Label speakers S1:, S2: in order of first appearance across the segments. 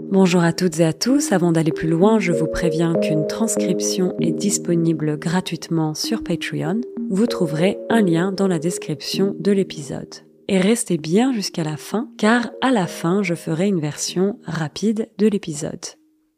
S1: Bonjour à toutes et à tous, avant d'aller plus loin, je vous préviens qu'une transcription est disponible gratuitement sur Patreon. Vous trouverez un lien dans la description de l'épisode. Et restez bien jusqu'à la fin, car à la fin, je ferai une version rapide de l'épisode.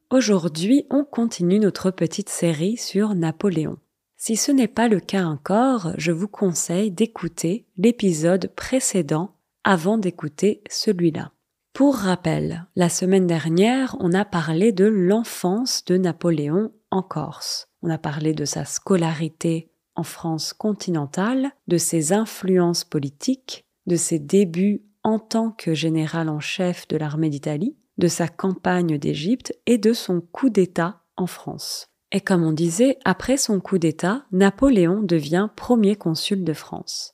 S1: Aujourd'hui, on continue notre petite série sur Napoléon. Si ce n'est pas le cas encore, je vous conseille d'écouter l'épisode précédent avant d'écouter celui-là. Pour rappel, la semaine dernière, on a parlé de l'enfance de Napoléon en Corse. On a parlé de sa scolarité en France continentale, de ses influences politiques, de ses débuts en tant que général en chef de l'armée d'Italie, de sa campagne d'Égypte et de son coup d'État en France. Et comme on disait, après son coup d'État, Napoléon devient premier consul de France.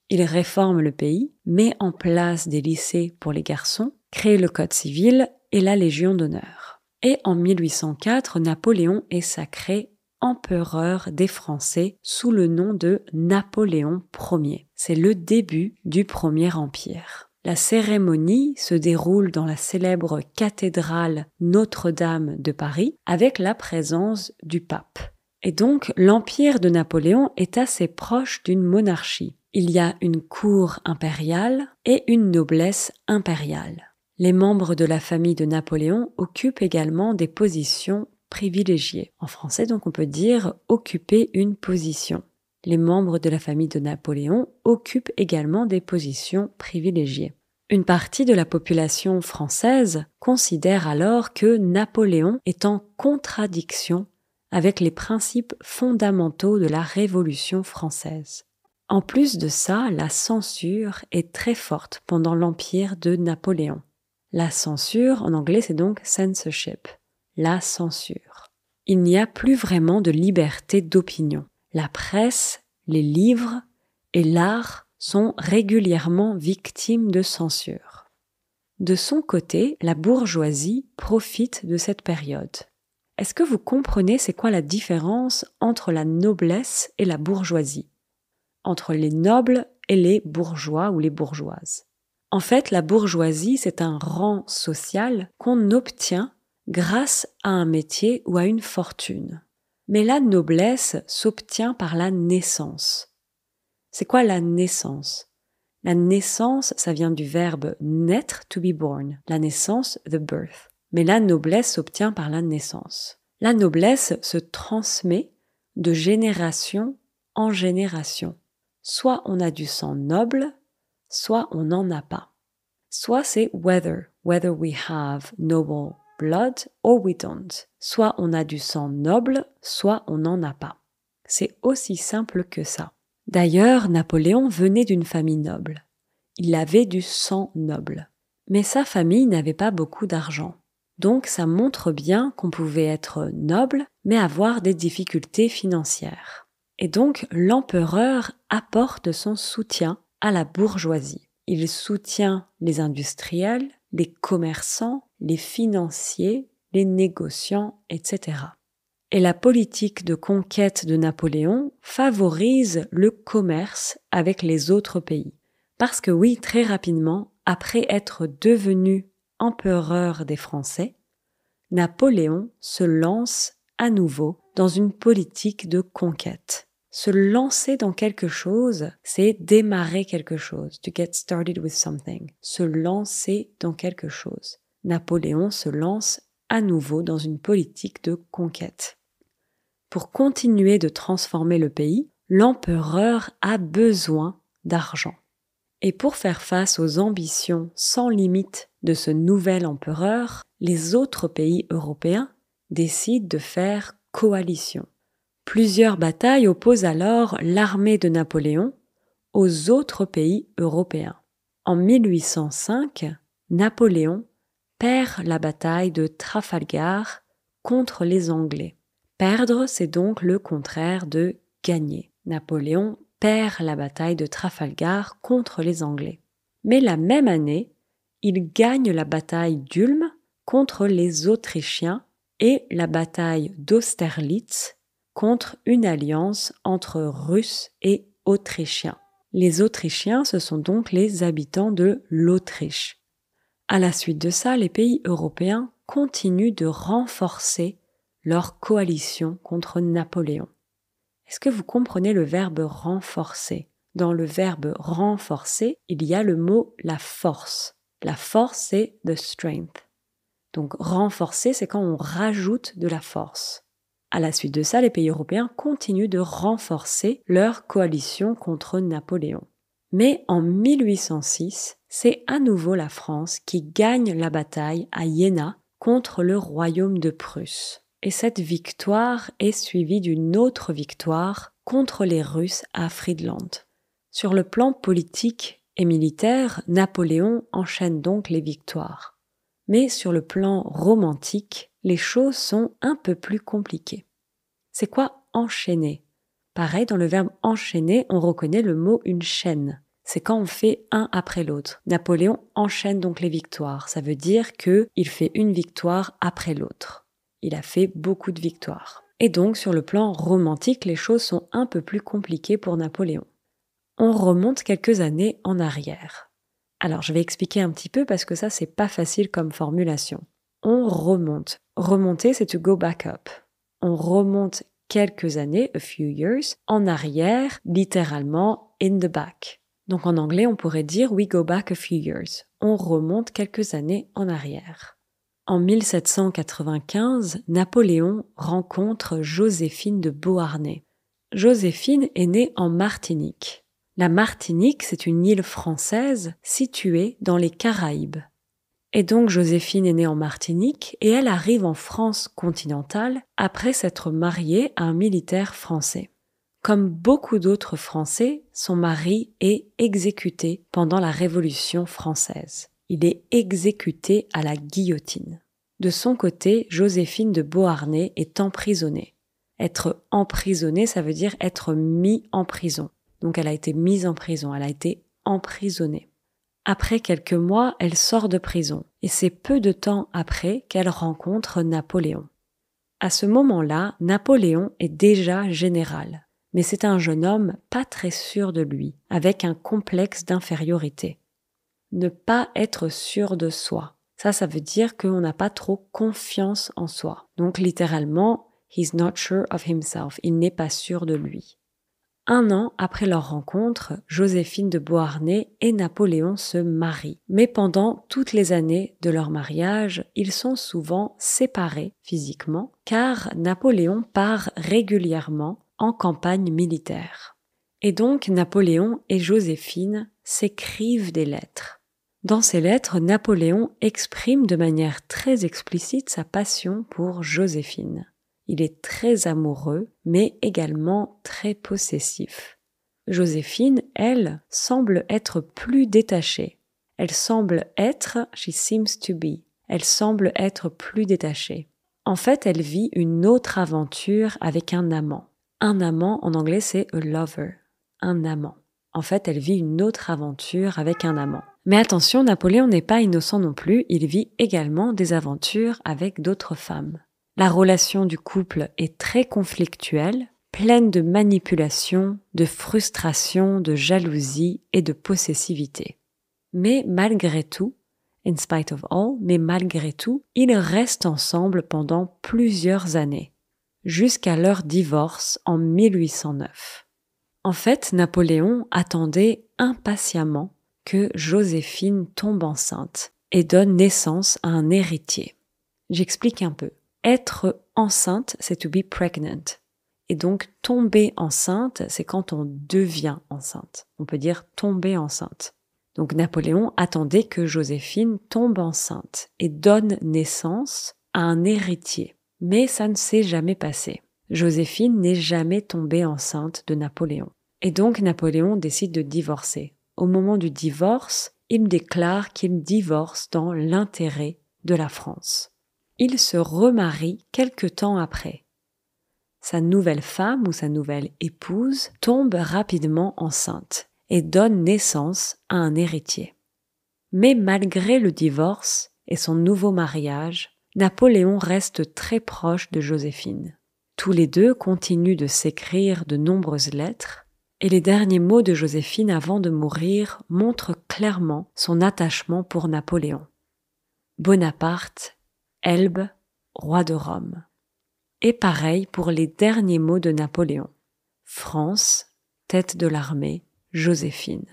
S1: Il réforme le pays, met en place des lycées pour les garçons, crée le Code civil et la Légion d'honneur. Et en 1804, Napoléon est sacré empereur des Français sous le nom de Napoléon Ier. C'est le début du Premier Empire. La cérémonie se déroule dans la célèbre cathédrale Notre-Dame de Paris avec la présence du pape. Et donc, l'empire de Napoléon est assez proche d'une monarchie. Il y a une cour impériale et une noblesse impériale. Les membres de la famille de Napoléon occupent également des positions privilégiées. En français, donc, on peut dire « occuper une position ». Les membres de la famille de Napoléon occupent également des positions privilégiées. Une partie de la population française considère alors que Napoléon est en contradiction avec les principes fondamentaux de la Révolution française. En plus de ça, la censure est très forte pendant l'empire de Napoléon. La censure, en anglais, c'est donc censorship, la censure. Il n'y a plus vraiment de liberté d'opinion. La presse, les livres et l'art sont régulièrement victimes de censure. De son côté, la bourgeoisie profite de cette période. Est-ce que vous comprenez c'est quoi la différence entre la noblesse et la bourgeoisie ? Entre les nobles et les bourgeois ou les bourgeoises. En fait, la bourgeoisie, c'est un rang social qu'on obtient grâce à un métier ou à une fortune. Mais la noblesse s'obtient par la naissance. C'est quoi la naissance ? La naissance, ça vient du verbe naître, to be born. La naissance, the birth. Mais la noblesse s'obtient par la naissance. La noblesse se transmet de génération en génération. Soit on a du sang noble, soit on n'en a pas. Soit c'est whether we have noble blood or we don't. Soit on a du sang noble, soit on n'en a pas. C'est aussi simple que ça. D'ailleurs, Napoléon venait d'une famille noble. Il avait du sang noble. Mais sa famille n'avait pas beaucoup d'argent. Donc ça montre bien qu'on pouvait être noble, mais avoir des difficultés financières. Et donc, l'empereur apporte son soutien à la bourgeoisie. Il soutient les industriels, les commerçants, les financiers, les négociants, etc. Et la politique de conquête de Napoléon favorise le commerce avec les autres pays. Parce que oui, très rapidement, après être devenu empereur des Français, Napoléon se lance à nouveau dans une politique de conquête. Se lancer dans quelque chose, c'est démarrer quelque chose. To get started with something. Se lancer dans quelque chose. Napoléon se lance à nouveau dans une politique de conquête. Pour continuer de transformer le pays, l'empereur a besoin d'argent. Et pour faire face aux ambitions sans limite de ce nouvel empereur, les autres pays européens décident de faire coalition. Plusieurs batailles opposent alors l'armée de Napoléon aux autres pays européens. En 1805, Napoléon perd la bataille de Trafalgar contre les Anglais. Perdre, c'est donc le contraire de gagner. Napoléon perd la bataille de Trafalgar contre les Anglais. Mais la même année, il gagne la bataille d'Ulm contre les Autrichiens et la bataille d'Austerlitz contre une alliance entre Russes et Autrichiens. Les Autrichiens, ce sont donc les habitants de l'Autriche. À la suite de ça, les pays européens continuent de renforcer leur coalition contre Napoléon. Est-ce que vous comprenez le verbe renforcer? Dans le verbe renforcer, il y a le mot la force. La force, c'est the strength. Donc renforcer, c'est quand on rajoute de la force. À la suite de ça, les pays européens continuent de renforcer leur coalition contre Napoléon. Mais en 1806, c'est à nouveau la France qui gagne la bataille à Iéna contre le royaume de Prusse. Et cette victoire est suivie d'une autre victoire contre les Russes à Friedland. Sur le plan politique et militaire, Napoléon enchaîne donc les victoires. Mais sur le plan romantique, les choses sont un peu plus compliquées. C'est quoi enchaîner? Pareil, dans le verbe enchaîner, on reconnaît le mot une chaîne. C'est quand on fait un après l'autre. Napoléon enchaîne donc les victoires. Ça veut dire qu'il fait une victoire après l'autre. Il a fait beaucoup de victoires. Et donc, sur le plan romantique, les choses sont un peu plus compliquées pour Napoléon. On remonte quelques années en arrière. Alors, je vais expliquer un petit peu parce que ça, c'est pas facile comme formulation. On remonte. Remonter, c'est to go back up. On remonte quelques années, a few years, en arrière, littéralement in the back. Donc en anglais, on pourrait dire we go back a few years. On remonte quelques années en arrière. En 1795, Napoléon rencontre Joséphine de Beauharnais. Joséphine est née en Martinique. La Martinique, c'est une île française située dans les Caraïbes. Et donc Joséphine est née en Martinique et elle arrive en France continentale après s'être mariée à un militaire français. Comme beaucoup d'autres Français, son mari est exécuté pendant la Révolution française. Il est exécuté à la guillotine. De son côté, Joséphine de Beauharnais est emprisonnée. Être emprisonnée, ça veut dire être mis en prison. Donc elle a été mise en prison, elle a été emprisonnée. Après quelques mois, elle sort de prison et c'est peu de temps après qu'elle rencontre Napoléon. À ce moment-là, Napoléon est déjà général, mais c'est un jeune homme pas très sûr de lui, avec un complexe d'infériorité. Ne pas être sûr de soi, ça veut dire qu'on n'a pas trop confiance en soi. Donc littéralement, he's not sure of himself, il n'est pas sûr de lui. 1 an après leur rencontre, Joséphine de Beauharnais et Napoléon se marient. Mais pendant toutes les années de leur mariage, ils sont souvent séparés physiquement, car Napoléon part régulièrement en campagne militaire. Et donc Napoléon et Joséphine s'écrivent des lettres. Dans ces lettres, Napoléon exprime de manière très explicite sa passion pour Joséphine. Il est très amoureux, mais également très possessif. Joséphine, elle, semble être plus détachée. Elle semble être, she seems to be, elle semble être plus détachée. En fait, elle vit une autre aventure avec un amant. Un amant, en anglais, c'est a lover, un amant. En fait, elle vit une autre aventure avec un amant. Mais attention, Napoléon n'est pas innocent non plus, il vit également des aventures avec d'autres femmes. La relation du couple est très conflictuelle, pleine de manipulation, de frustration, de jalousie et de possessivité. Mais malgré tout, in spite of all, ils restent ensemble pendant plusieurs années, jusqu'à leur divorce en 1809. En fait, Napoléon attendait impatiemment que Joséphine tombe enceinte et donne naissance à un héritier. J'explique un peu. Être enceinte, c'est to be pregnant. Et donc, tomber enceinte, c'est quand on devient enceinte. On peut dire tomber enceinte. Donc, Napoléon attendait que Joséphine tombe enceinte et donne naissance à un héritier. Mais ça ne s'est jamais passé. Joséphine n'est jamais tombée enceinte de Napoléon. Et donc, Napoléon décide de divorcer. Au moment du divorce, il déclare qu'il divorce dans l'intérêt de la France. Il se remarie quelque temps après. Sa nouvelle femme ou sa nouvelle épouse tombe rapidement enceinte et donne naissance à un héritier. Mais malgré le divorce et son nouveau mariage, Napoléon reste très proche de Joséphine. Tous les deux continuent de s'écrire de nombreuses lettres et les derniers mots de Joséphine avant de mourir montrent clairement son attachement pour Napoléon. Bonaparte Elbe, roi de Rome. Et pareil pour les derniers mots de Napoléon. France, tête de l'armée, Joséphine.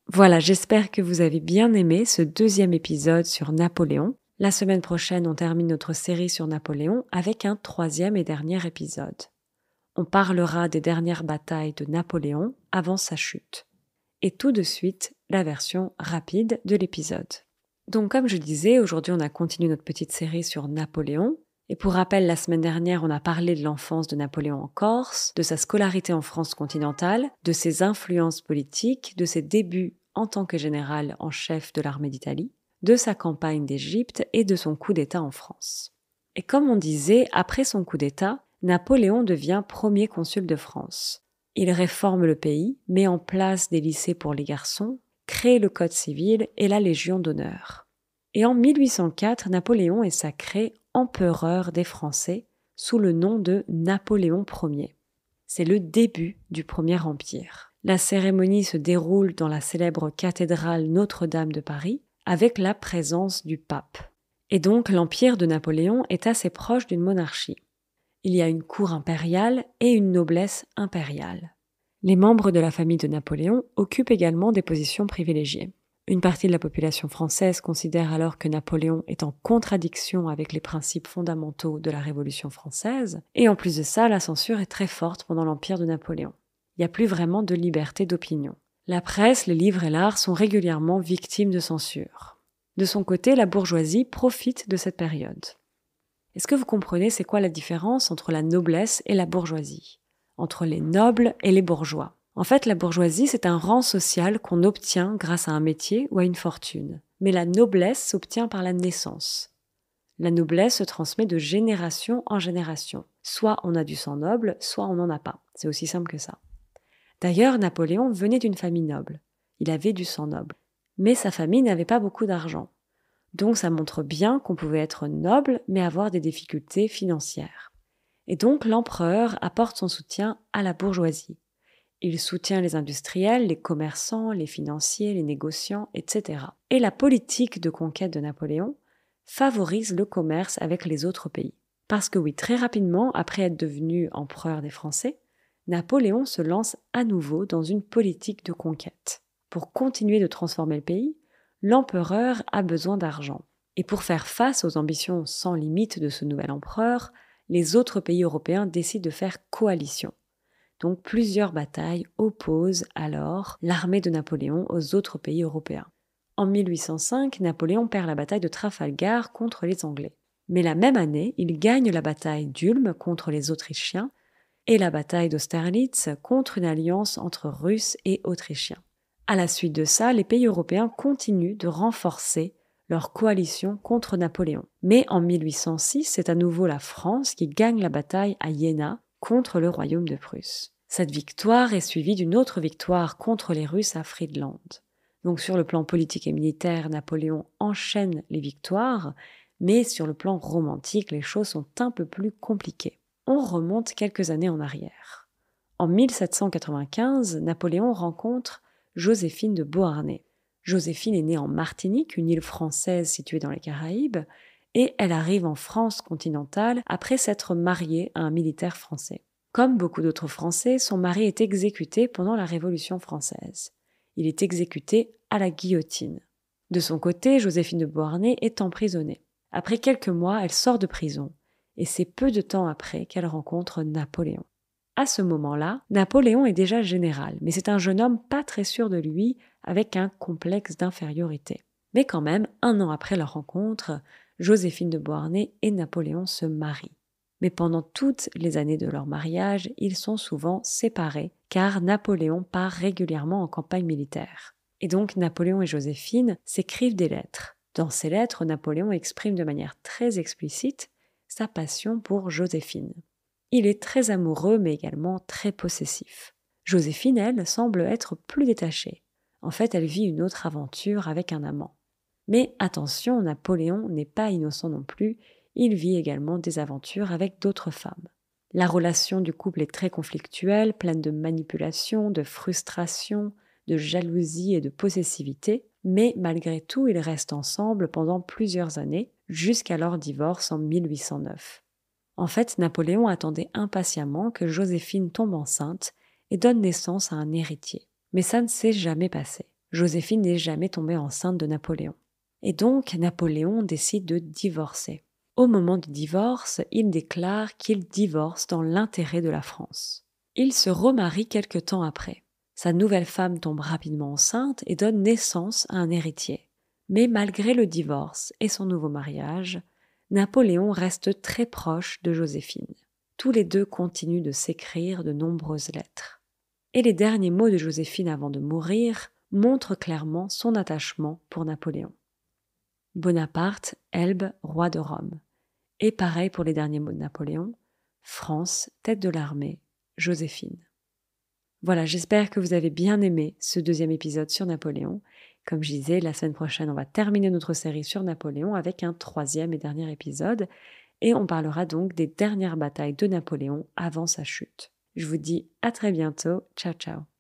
S1: Voilà, j'espère que vous avez bien aimé ce 2e épisode sur Napoléon. La semaine prochaine, on termine notre série sur Napoléon avec un 3e et dernier épisode. On parlera des dernières batailles de Napoléon avant sa chute. Et tout de suite, la version rapide de l'épisode. Donc comme je disais, aujourd'hui on a continué notre petite série sur Napoléon. Et pour rappel, la semaine dernière, on a parlé de l'enfance de Napoléon en Corse, de sa scolarité en France continentale, de ses influences politiques, de ses débuts en tant que général en chef de l'armée d'Italie, de sa campagne d'Égypte et de son coup d'État en France. Et comme on disait, après son coup d'État, Napoléon devient premier consul de France. Il réforme le pays, met en place des lycées pour les garçons, crée le Code civil et la Légion d'honneur. Et en 1804, Napoléon est sacré empereur des Français sous le nom de Napoléon Ier. C'est le début du Premier Empire. La cérémonie se déroule dans la célèbre cathédrale Notre-Dame de Paris avec la présence du pape. Et donc l'empire de Napoléon est assez proche d'une monarchie. Il y a une cour impériale et une noblesse impériale. Les membres de la famille de Napoléon occupent également des positions privilégiées. Une partie de la population française considère alors que Napoléon est en contradiction avec les principes fondamentaux de la Révolution française, et en plus de ça, la censure est très forte pendant l'empire de Napoléon. Il n'y a plus vraiment de liberté d'opinion. La presse, les livres et l'art sont régulièrement victimes de censure. De son côté, la bourgeoisie profite de cette période. Est-ce que vous comprenez c'est quoi la différence entre la noblesse et la bourgeoisie? Entre les nobles et les bourgeois? En fait, la bourgeoisie, c'est un rang social qu'on obtient grâce à un métier ou à une fortune. Mais la noblesse s'obtient par la naissance. La noblesse se transmet de génération en génération. Soit on a du sang noble, soit on n'en a pas. C'est aussi simple que ça. D'ailleurs, Napoléon venait d'une famille noble. Il avait du sang noble. Mais sa famille n'avait pas beaucoup d'argent. Donc ça montre bien qu'on pouvait être noble, mais avoir des difficultés financières. Et donc l'empereur apporte son soutien à la bourgeoisie. Il soutient les industriels, les commerçants, les financiers, les négociants, etc. Et la politique de conquête de Napoléon favorise le commerce avec les autres pays. Parce que oui, très rapidement, après être devenu empereur des Français, Napoléon se lance à nouveau dans une politique de conquête. Pour continuer de transformer le pays, l'empereur a besoin d'argent. Et pour faire face aux ambitions sans limite de ce nouvel empereur, les autres pays européens décident de faire coalition. Donc plusieurs batailles opposent alors l'armée de Napoléon aux autres pays européens. En 1805, Napoléon perd la bataille de Trafalgar contre les Anglais. Mais la même année, il gagne la bataille d'Ulm contre les Autrichiens et la bataille d'Austerlitz contre une alliance entre Russes et Autrichiens. À la suite de ça, les pays européens continuent de renforcer leur coalition contre Napoléon. Mais en 1806, c'est à nouveau la France qui gagne la bataille à Iéna contre le royaume de Prusse. Cette victoire est suivie d'une autre victoire contre les Russes à Friedland. Donc sur le plan politique et militaire, Napoléon enchaîne les victoires, mais sur le plan romantique, les choses sont un peu plus compliquées. On remonte quelques années en arrière. En 1795, Napoléon rencontre Joséphine de Beauharnais. Joséphine est née en Martinique, une île française située dans les Caraïbes, et elle arrive en France continentale après s'être mariée à un militaire français. Comme beaucoup d'autres Français, son mari est exécuté pendant la Révolution française. Il est exécuté à la guillotine. De son côté, Joséphine de Beauharnais est emprisonnée. Après quelques mois, elle sort de prison, et c'est peu de temps après qu'elle rencontre Napoléon. À ce moment-là, Napoléon est déjà général, mais c'est un jeune homme pas très sûr de lui, avec un complexe d'infériorité. Mais quand même, 1 an après leur rencontre, Joséphine de Beauharnais et Napoléon se marient. Mais pendant toutes les années de leur mariage, ils sont souvent séparés, car Napoléon part régulièrement en campagne militaire. Et donc Napoléon et Joséphine s'écrivent des lettres. Dans ces lettres, Napoléon exprime de manière très explicite sa passion pour Joséphine. Il est très amoureux, mais également très possessif. Joséphine, elle, semble être plus détachée. En fait, elle vit une autre aventure avec un amant. Mais attention, Napoléon n'est pas innocent non plus, il vit également des aventures avec d'autres femmes. La relation du couple est très conflictuelle, pleine de manipulation, de frustration, de jalousie et de possessivité, mais malgré tout, ils restent ensemble pendant plusieurs années, jusqu'à leur divorce en 1809. En fait, Napoléon attendait impatiemment que Joséphine tombe enceinte et donne naissance à un héritier. Mais ça ne s'est jamais passé. Joséphine n'est jamais tombée enceinte de Napoléon. Et donc, Napoléon décide de divorcer. Au moment du divorce, il déclare qu'il divorce dans l'intérêt de la France. Il se remarie quelque temps après. Sa nouvelle femme tombe rapidement enceinte et donne naissance à un héritier. Mais malgré le divorce et son nouveau mariage, Napoléon reste très proche de Joséphine. Tous les deux continuent de s'écrire de nombreuses lettres. Et les derniers mots de Joséphine avant de mourir montrent clairement son attachement pour Napoléon. Bonaparte, Elbe, roi de Rome. Et pareil pour les derniers mots de Napoléon, France, tête de l'armée, Joséphine. Voilà, j'espère que vous avez bien aimé ce deuxième épisode sur Napoléon. Comme je disais, la semaine prochaine, on va terminer notre série sur Napoléon avec un troisième et dernier épisode. Et on parlera donc des dernières batailles de Napoléon avant sa chute. Je vous dis à très bientôt. Ciao, ciao.